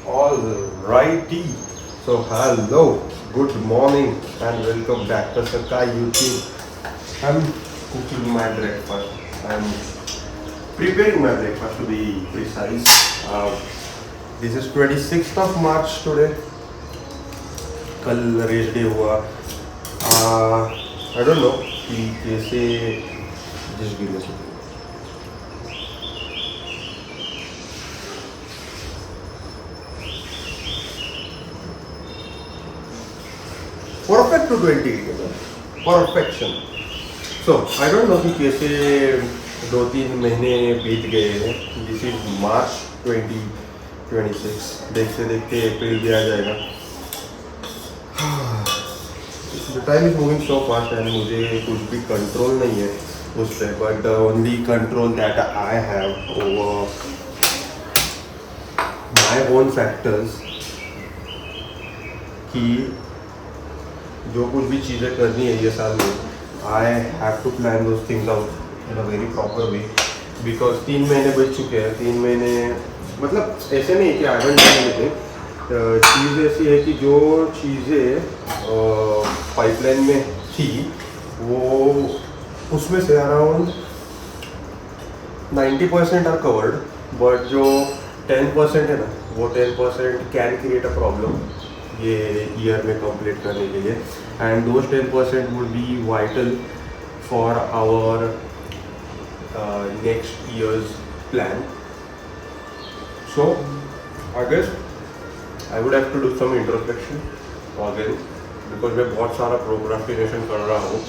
Alrighty. So hello, good morning, and welcome back to Sakai YouTube. I'm cooking my breakfast. I'm preparing my breakfast to be precise. This is 26th of March today. कल race day हुआ. I don't know कि कैसे just give me a second. Perfect to 20 perfection. So I don't know कि कैसे 2-3 महीने बीत गए हैं. This is March 2026. देखते देखते अप्रैल भी आ जाएगा. The time is moving so fast and मुझे कुछ भी कंट्रोल नहीं है उस पर. But the only control that I have over my own factors कि जो कुछ भी चीज़ें करनी है ये साल में, I have to plan those things out in a very proper way. Because 3 महीने बच चुके हैं. 3 महीने मतलब ऐसे नहीं कि आई हैवंट डन एनीथिंग. चीज़ ऐसी है कि जो चीज़ें पाइपलाइन में थी वो उसमें से अराउंड 90% आर कवर्ड. बट जो 10% है ना, वो 10% कैन क्रिएट अ प्रॉब्लम ये ईयर में कंप्लीट करने के लिए. And those 10% would be vital for our next years plan. So I guess I would have to do some introspection again, because मैं बहुत सारा प्रोक्रास्टिनेशन कर रहा हूँ.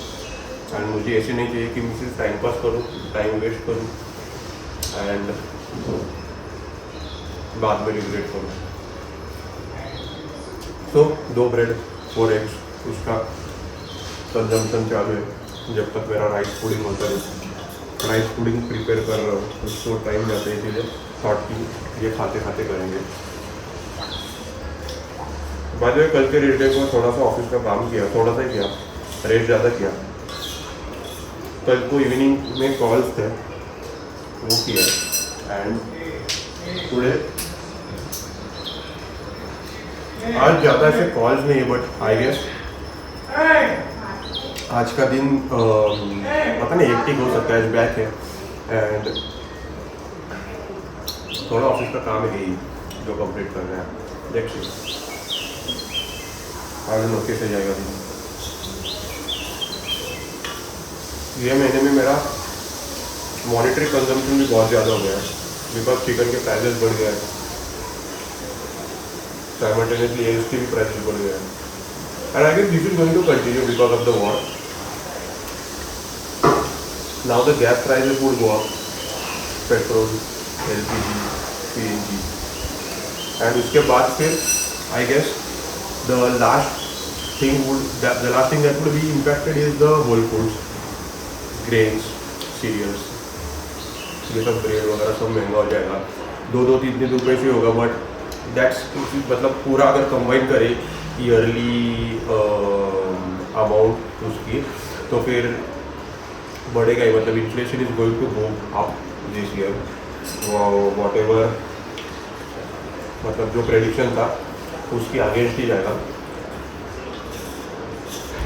एंड मुझे ऐसे नहीं चाहिए कि मैं सिर्फ टाइम पास करूँ, टाइम वेस्ट करूँ एंड बाद में रिग्रेट करूँ. तो 2 ब्रेड 4 एग्स उसका कंजम्पशन चालू है जब तक मेरा राइस पुडिंग होता है. राइस पुडिंग प्रिपेयर कर रहा हूँ, उसको टाइम जाता है, इसीलिए थॉट की ये खाते खाते करेंगे. बाद में कल के रेट डे को थोड़ा सा ऑफिस का काम किया, थोड़ा सा ही किया, रेट ज़्यादा किया. कल को इवनिंग में कॉल्स थे वो किया. एंड टुडे आज ज़्यादा ऐसे कॉल्स नहीं है, बट आई गेस आज का दिन पता नहीं हेक्टिक हो सकता है. बैक है एंड थोड़ा ऑफिस का काम है जो कंप्लीट करना है. देखिए आज नो कैसे जाएगा दिन. ये महीने में मेरा मॉनिटरी कंजम्पशन भी बहुत ज़्यादा हो गया है बिकॉज चिकन के प्राइसेस बढ़ गए हैं. Simultaneously ASP भी प्राइसेस बढ़ गया है. And I guess this is going to continue because of the war. Now the gas prices would go up, petrol, LPG, CNG, and उसके बाद फिर I guess the last thing that would be impacted is the whole foods, grains, cereals. ये सब bread वगैरह सब महंगा हो जाएगा. 2-3 रुपये से होगा. बट दैट्स मतलब पूरा अगर कंबाइन करें ईयरली अमाउंट उसकी तो फिर बढ़ेगा ही. मतलब inflation is going to go up this year. Whatever मतलब जो प्रेडिक्शन था उसकी अगेंस्ट ही जाएगा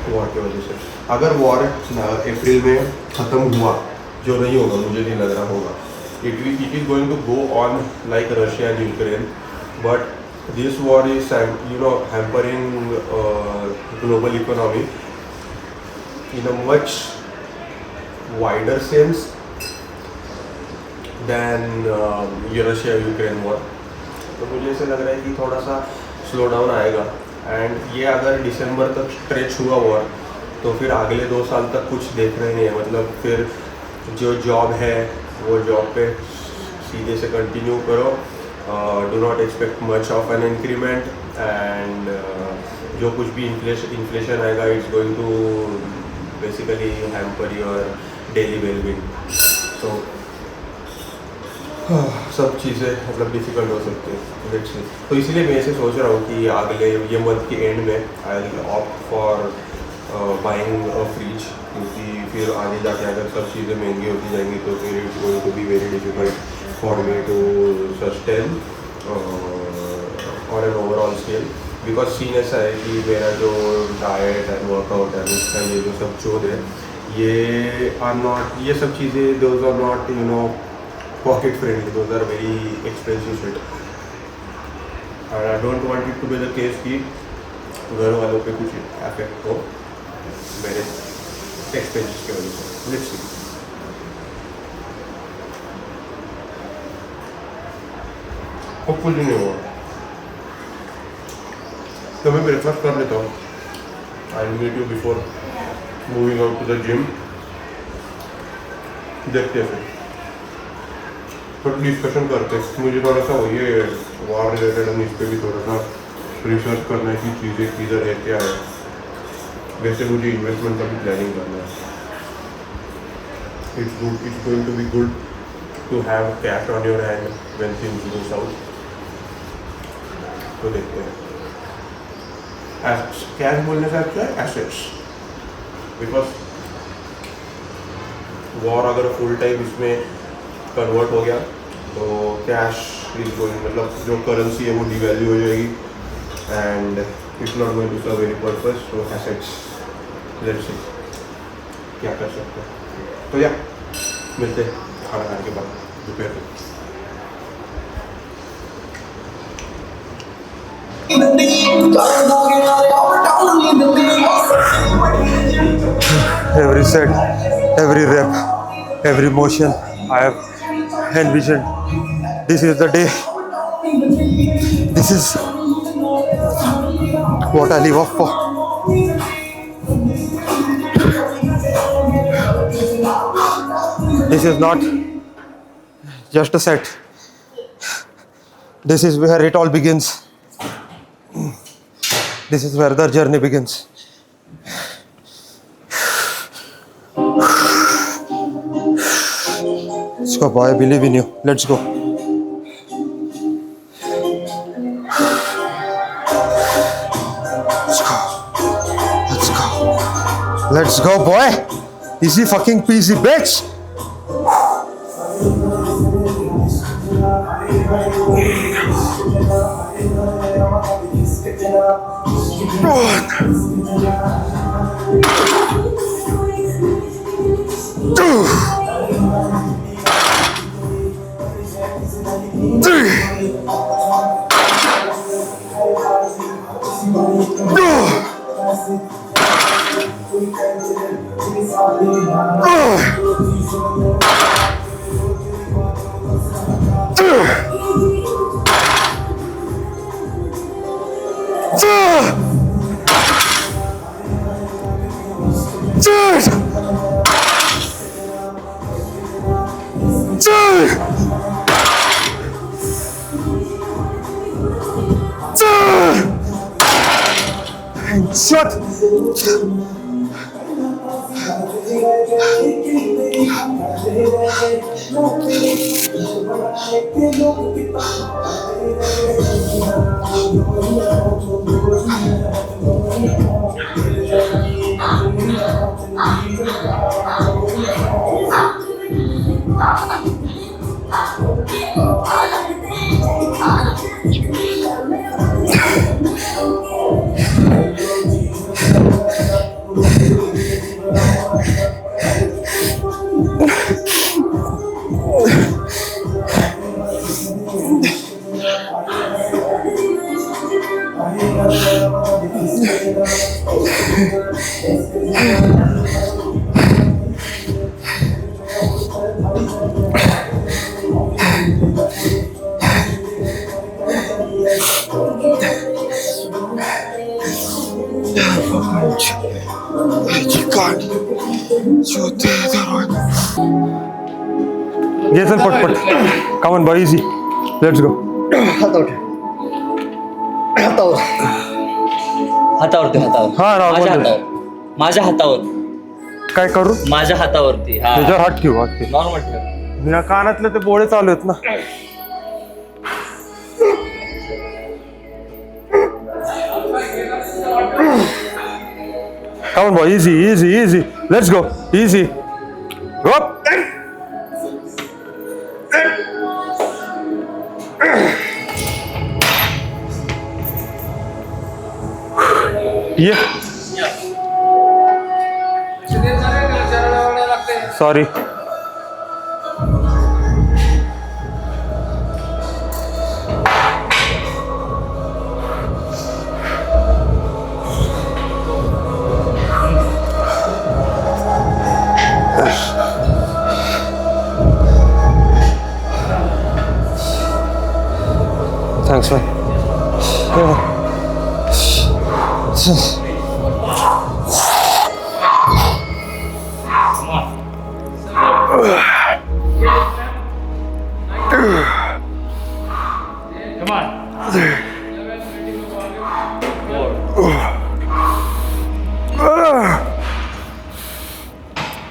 वॉर की वजह से. अगर वॉर अप्रैल में ख़त्म हुआ, जो नहीं होगा, मुझे नहीं लग रहा होगा, it is going to go on like Russia and Ukraine. But this war is, hampering global economy in a much wider sense than Russia-Ukraine war. तो मुझे ऐसे लग रहा है कि थोड़ा सा स्लो डाउन आएगा. एंड ये अगर दिसंबर तक स्ट्रेच हुआ वॉर तो फिर अगले 2 साल तक कुछ देख रहे नहीं है. मतलब फिर जो जॉब है वो जॉब पे सीधे से कंटिन्यू करो. Do not expect much of an increment and जो कुछ भी इन्फ्लेशन आएगा it's going to basically hamper your daily wellbeing. तो सब चीज़ें मतलब डिफ़िकल्ट हो सकती है. तो इसीलिए मैं ऐसे सोच रहा हूँ कि अगले ये मंथ के एंड में I will opt for buying a fridge, क्योंकि फिर आगे जाके अगर सब चीज़ें महंगी होती जाएंगी तो फिर it's going to be very difficult for me to sustain on an overall scale. Because scene ऐसा है कि मेरा जो डाइट एंड वर्कआउट है उसका ये जो सब चोद है ये आर नॉट, ये सब चीज़ें those are not you know pocket friendly, those are very expensive shit and I don't want it to be the case कि घर वालों पे कुछ इफेक्ट हो मेरे एक्सपेंसेस की वजह से. Let's see. होपफुली नहीं हुआ तो मैं ब्रेकफास्ट कर लेता हूँ. I will meet you before moving out to the gym. देखते हैं तो डिस्कशन करते हैं. मुझे थोड़ा सा ये वार रिलेटेड हम इस पर भी थोड़ा सा रिसर्च करना है कि चीज़ें किधर है क्या है. वैसे मुझे इन्वेस्टमेंट का भी प्लानिंग करना है. It's going to be good to have cash on your hand when things go south. तो देखते हैं. कैश बोलने से अच्छा है एसेट्स, बिकॉज वॉर अगर फुल टाइम इसमें कन्वर्ट हो गया तो कैश इज गोइंग, मतलब जो करेंसी है वो डिवैल्यू हो जाएगी and it's not going to serve any purpose. तो एसेट्स लेट्स सी क्या कर सकते हैं. तो या मिलते हैं खाना खाने के बाद दोपहर को. Every set, every rep, every motion I have envisioned. This is the day. This is what I live up for. This is not just a set. This is where it all begins. This is where the journey begins. Let's go, boy. I believe in you. Let's go. Let's go. Let's go. Let's go, boy. Easy fucking peasy, bitch. Shut. Jason, put. Come on, boy, easy. Let's go. हातावरती हा, राव, माझ्या बोल. हातावर, माझ्या हातावर, काय करू? माझ्या हातावरती. हा, त्याच्यावर हात ठेवू, हात ठेव. नॉर्मल ठेव. या कानातले ते बोळे चालू आहेत ना. Come on, boy, easy. Let's go, easy. Go up. ये sorry. Thanks, man. Come on.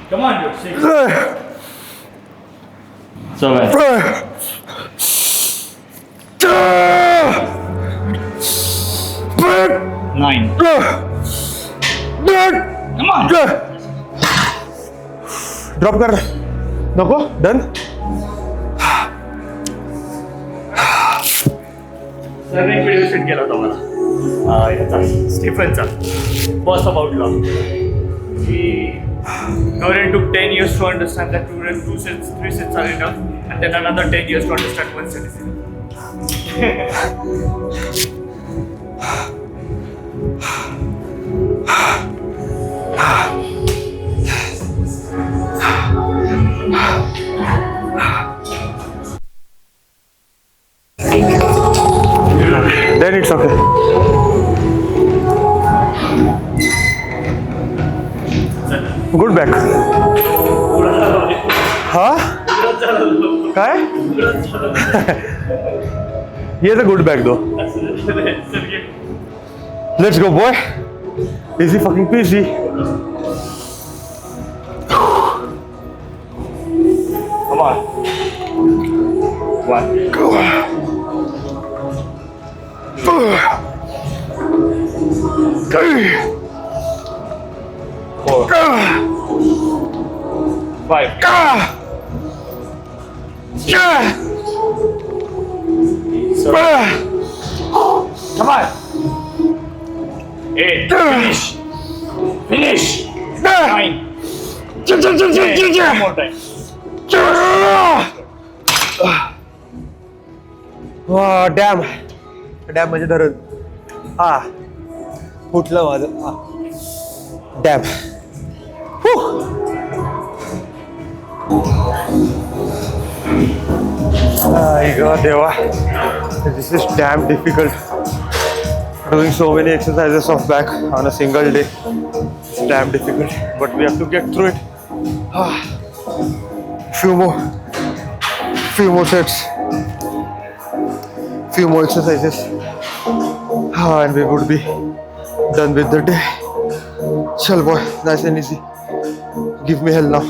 Come on, dude. 6. 7. 9. Come on. Drop कर. नको. डन. सर एक व्हिडिओ शूट केला होता मला याचा स्टीफनचा बॉस अबाउट लॉ की Gauren took 10 years to understand that 2 sets, 3 sets are enough, and then another 10 years to understand 1 set is enough. Then it's okay. Good back. हाँ? काय? ये तो good back though. Let's go, boy. Easy fucking peasy. Come on. 1. Four. 5. 7. Come on. 8. Finish. 9. 10. One more time. Dam. Dam म्हणजे धरण. हा फुटलं माझं. Dam. देवा, this is damn difficult. Doing so many exercises of back on a single day. It's damn difficult, but we have to get through it. Few more sets, few more exercises, and we would be done with the day. Chal boy, nice and easy. Give me hell now.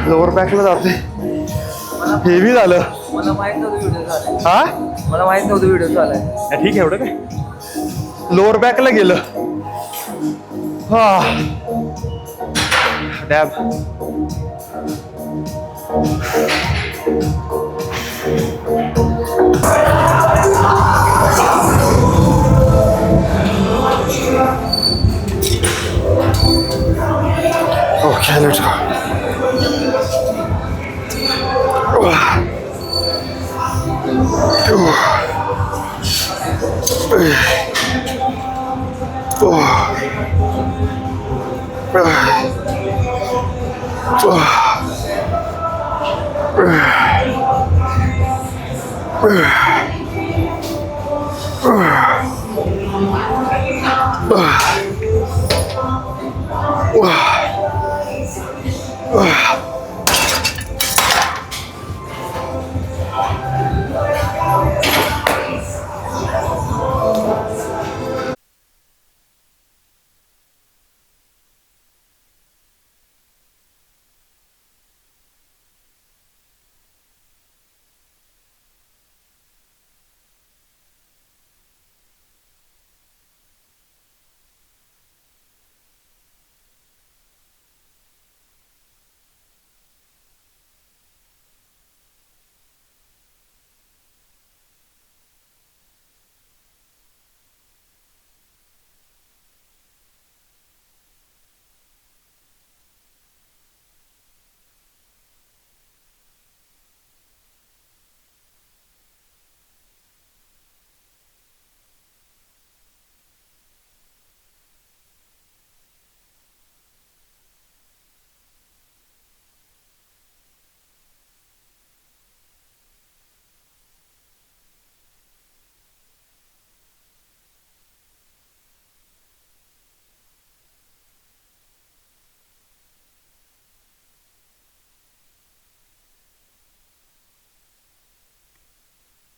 Lower बॅकला जाते. Heavy झालं. मला माहित नव्हतं video झालाय. हा मला माहित नव्हतं व्हिडिओ झालाय. ठीक आहे. एवढं काय लोअर बॅकला गेलं. हा डॅम. Okay, let's go.